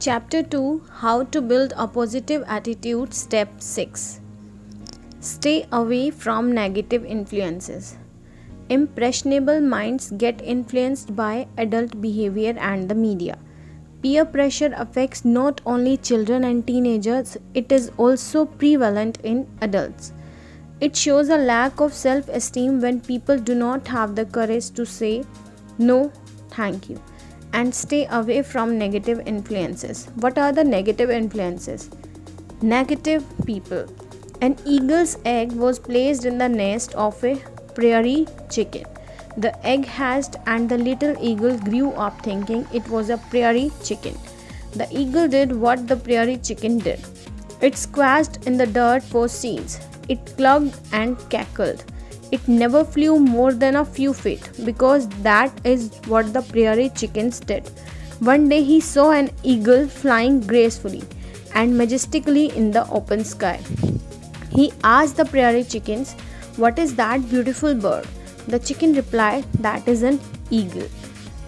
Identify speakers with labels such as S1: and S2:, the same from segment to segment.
S1: Chapter 2, How to Build a Positive Attitude, Step 6. Stay away from negative influences. Impressionable minds get influenced by adult behavior and the media. Peer pressure affects not only children and teenagers, it is also prevalent in adults. It shows a lack of self esteem when people do not have the courage to say no, thank you, and stay away from negative influences. What are the negative influences? Negative people. An eagle's egg was placed in the nest of a prairie chicken. The egg hatched and the little eagle grew up thinking it was a prairie chicken. The eagle did what the prairie chicken did. It squashed in the dirt for seeds. It clucked and cackled. It never flew more than a few feet because that is what the prairie chickens did. One day he saw an eagle flying gracefully and majestically in the open sky. He asked the prairie chickens, "What is that beautiful bird?" The chicken replied, "That is an eagle.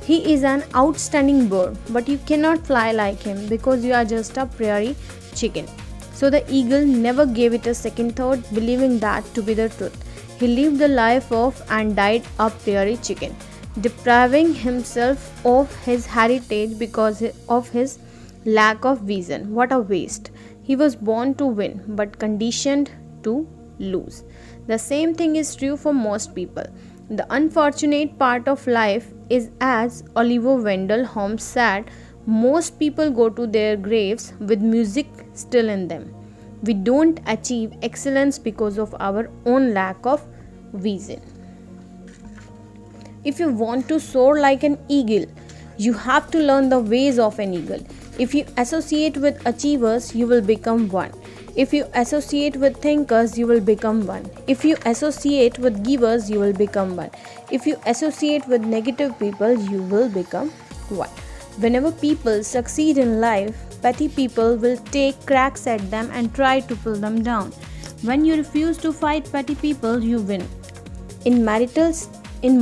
S1: He is an outstanding bird, but you cannot fly like him because you are just a prairie chicken." So the eagle never gave it a second thought, believing that to be the truth. He lived the life of and died a prairie chicken, depriving himself of his heritage because of his lack of vision. What a waste! He was born to win but conditioned to lose. The same thing is true for most people. The unfortunate part of life is, as Oliver Wendell Holmes said, most people go to their graves with music still in them. We don't achieve excellence because of our own lack of vision. If you want to soar like an eagle, you have to learn the ways of an eagle. If you associate with achievers, you will become one. If you associate with thinkers, you will become one. If you associate with givers, you will become one. If you associate with negative people, you will become one. Whenever people succeed in life, petty people will take cracks at them and try to pull them down. When you refuse to fight petty people, you win. In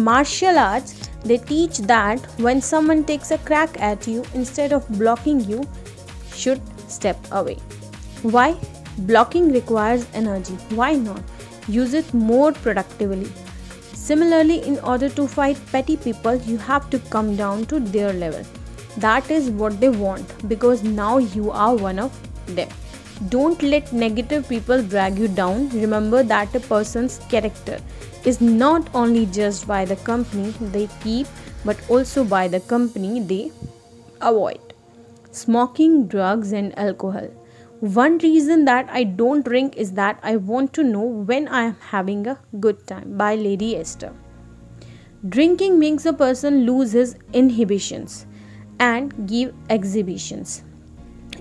S1: martial arts, they teach that when someone takes a crack at you, instead of blocking, you should step away. Why? Blocking requires energy. Why not? Use it more productively. Similarly, in order to fight petty people, you have to come down to their level. That is what they want because now you are one of them. Don't let negative people drag you down. Remember that a person's character is not only judged by the company they keep but also by the company they avoid. Smoking, drugs, and alcohol. One reason that I don't drink is that I want to know when I am having a good time, by Lady Esther. Drinking makes a person lose his inhibitions and give exhibitions.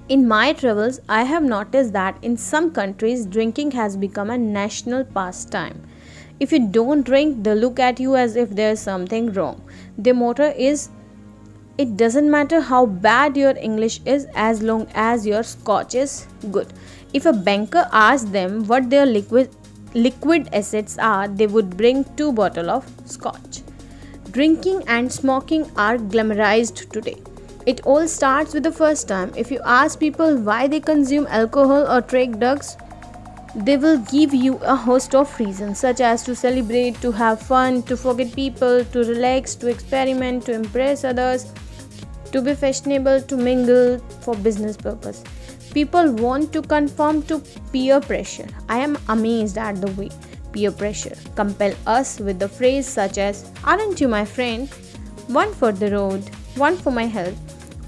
S1: In my travels, I have noticed that in some countries, drinking has become a national pastime. If you don't drink, they look at you as if there is something wrong. Their motto is, "It doesn't matter how bad your English is as long as your Scotch is good." If a banker asked them what their liquid assets are, they would bring 2 bottles of Scotch. Drinking and smoking are glamorized today. It all starts with the first time. If you ask people why they consume alcohol or take drugs, they will give you a host of reasons, such as to celebrate, to have fun, to forget people, to relax, to experiment, to impress others, to be fashionable, to mingle, for business purpose. People want to conform to peer pressure. I am amazed at the way peer pressure compel us with the phrase such as, "Aren't you my friend? One for the road, one for my health."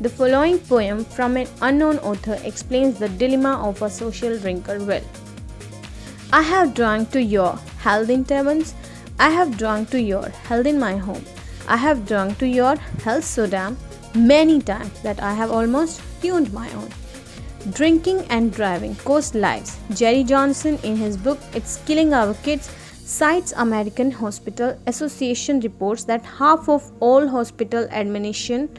S1: The following poem from an unknown author explains the dilemma of a social drinker well. I have drunk to your health in taverns. I have drunk to your health in my home. I have drunk to your health so damn many times that I have almost ruined my own. Drinking and driving cost lives. Jerry Johnson, in his book It's Killing Our Kids, cites American Hospital Association reports that half of all hospital admissions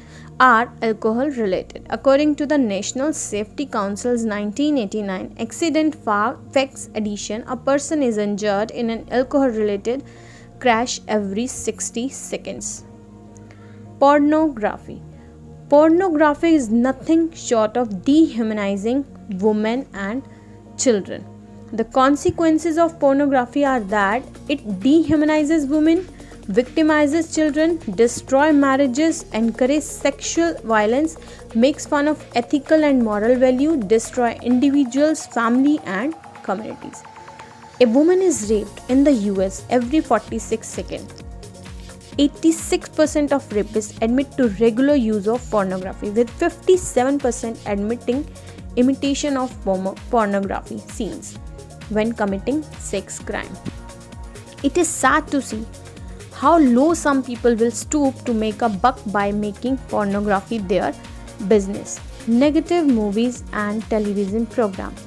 S1: are alcohol related. According to the National Safety Council's 1989 Accident Facts edition, a person is injured in an alcohol related crash every 60 seconds. Pornography. Pornography is nothing short of dehumanizing women and children. The consequences of pornography are that it dehumanizes women, victimizes children, destroys marriages, encourages sexual violence, makes fun of ethical and moral value, destroys individuals, family and communities. A woman is raped in the US every 46 seconds. 86% of rapists admit to regular use of pornography, with 57% admitting imitation of pornography scenes when committing sex crime. It is sad to see how low some people will stoop to make a buck by making pornography their business. Negative movies and television programs.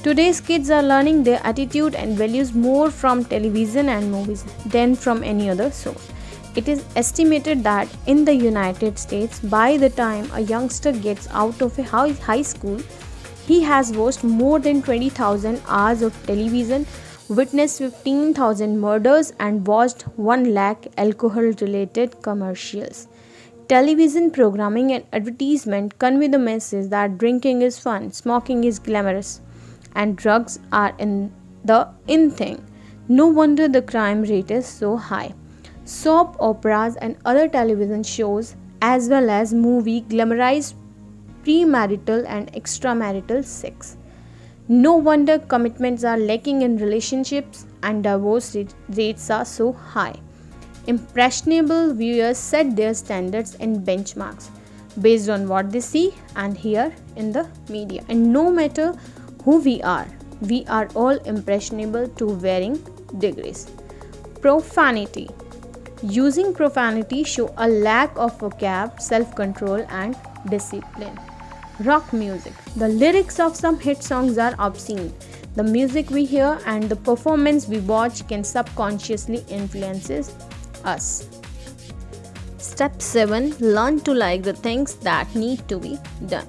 S1: Today's kids are learning their attitude and values more from television and movies than from any other source. It is estimated that in the United States, by the time a youngster gets out of a high school, he has watched more than 20,000 hours of television, witnessed 15,000 murders, and watched 1 lakh alcohol-related commercials. Television programming and advertisement convey the message that drinking is fun, smoking is glamorous, and drugs are in thing. No wonder the crime rate is so high. Soap operas and other television shows as well as movie glamorize premarital and extramarital sex. No wonder commitments are lacking in relationships and divorce rates are so high. Impressionable viewers set their standards and benchmarks based on what they see and hear in the media. And no matter who we are all impressionable to varying degrees. Profanity. Using profanity show a lack of vocab, self-control and discipline. Rock music. The lyrics of some hit songs are obscene. The music we hear and the performance we watch can subconsciously influence us. Step 7. Learn to like the things that need to be done.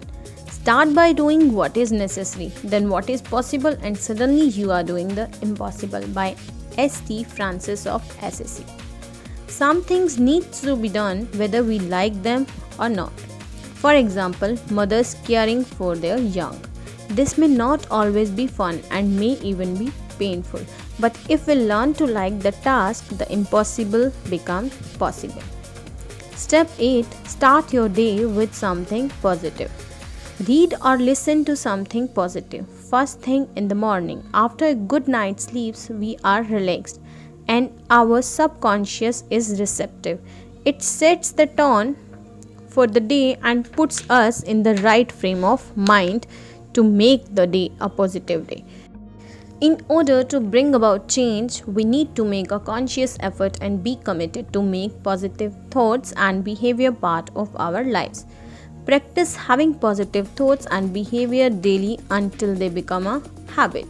S1: Start by doing what is necessary, then what is possible, and suddenly you are doing the impossible. By S.T. Francis of Assisi. Some things need to be done whether we like them or not. For example, mothers caring for their young. This may not always be fun and may even be painful. But if we learn to like the task, the impossible becomes possible. Step 8. Start your day with something positive. Read or listen to something positive. First thing in the morning, after a good night's sleep, we are relaxed and our subconscious is receptive. It sets the tone for the day and puts us in the right frame of mind to make the day a positive day. In order to bring about change, we need to make a conscious effort and be committed to make positive thoughts and behavior part of our lives. Practice having positive thoughts and behavior daily until they become a habit.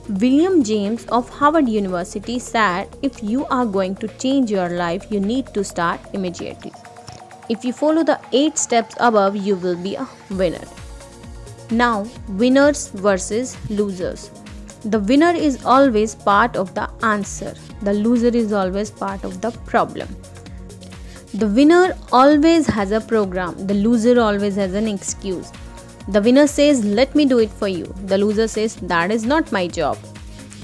S1: William James of Harvard University said, if you are going to change your life, you need to start immediately. If you follow the 8 steps above, you will be a winner. Now, winners versus losers. The winner is always part of the answer. The loser is always part of the problem. The winner always has a program. The loser always has an excuse. The winner says, let me do it for you. The loser says, that is not my job.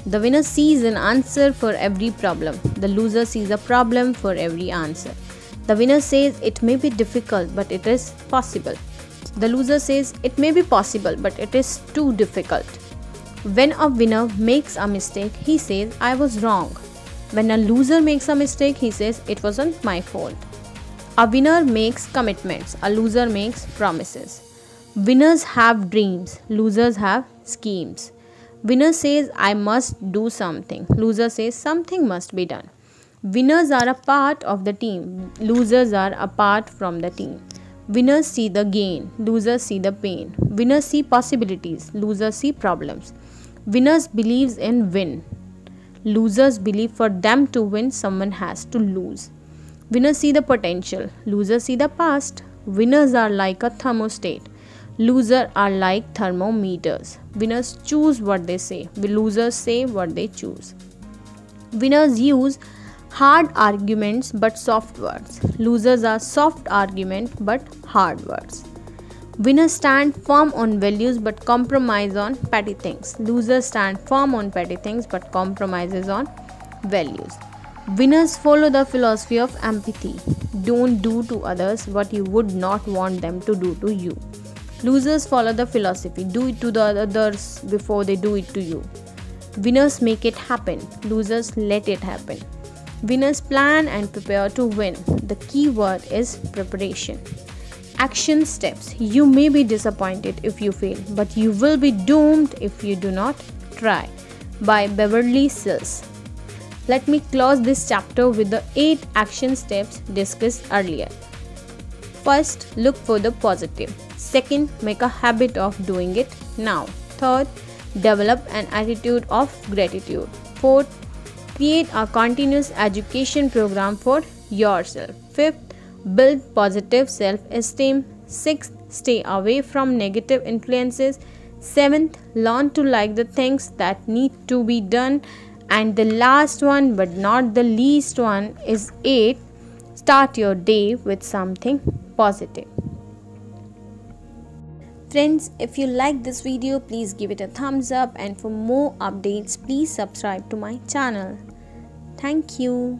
S1: The winner sees an answer for every problem. The loser sees a problem for every answer. The winner says, it may be difficult, but it is possible. The loser says, it may be possible, but it is too difficult. When a winner makes a mistake, he says, I was wrong. When a loser makes a mistake, he says, it wasn't my fault. A winner makes commitments. A loser makes promises. Winners have dreams. Losers have schemes. Winner says, I must do something. Loser says, something must be done. Winners are a part of the team. Losers are apart from the team. Winners see the gain. Losers see the pain. Winners see possibilities. Losers see problems. Winners believes in win. Losers believe for them to win, someone has to lose. Winners see the potential. Losers see the past. Winners are like a thermostat. Losers are like thermometers. Winners choose what they say. Losers say what they choose. Winners use Hard arguments but soft words. Losers are soft arguments but hard words. Winners stand firm on values but compromise on petty things. Losers stand firm on petty things but compromises on values. Winners follow the philosophy of empathy. Don't do to others what you would not want them to do to you. Losers follow the philosophy, do it to the others before they do it to you. Winners make it happen. Losers let it happen. Winners plan and prepare to win. The key word is preparation. Action steps. You may be disappointed if you fail, but you will be doomed if you do not try. By Beverly Sills. Let me close this chapter with the 8 action steps discussed earlier. First, look for the positive. Second, make a habit of doing it now. Third, develop an attitude of gratitude. Fourth, create a continuous education program for yourself. Fifth, build positive self-esteem. Sixth, stay away from negative influences. Seventh, learn to like the things that need to be done. And the last one, but not the least one, is 8. Start your day with something positive. Friends, if you like this video, please give it a thumbs up, and for more updates, please subscribe to my channel. Thank you.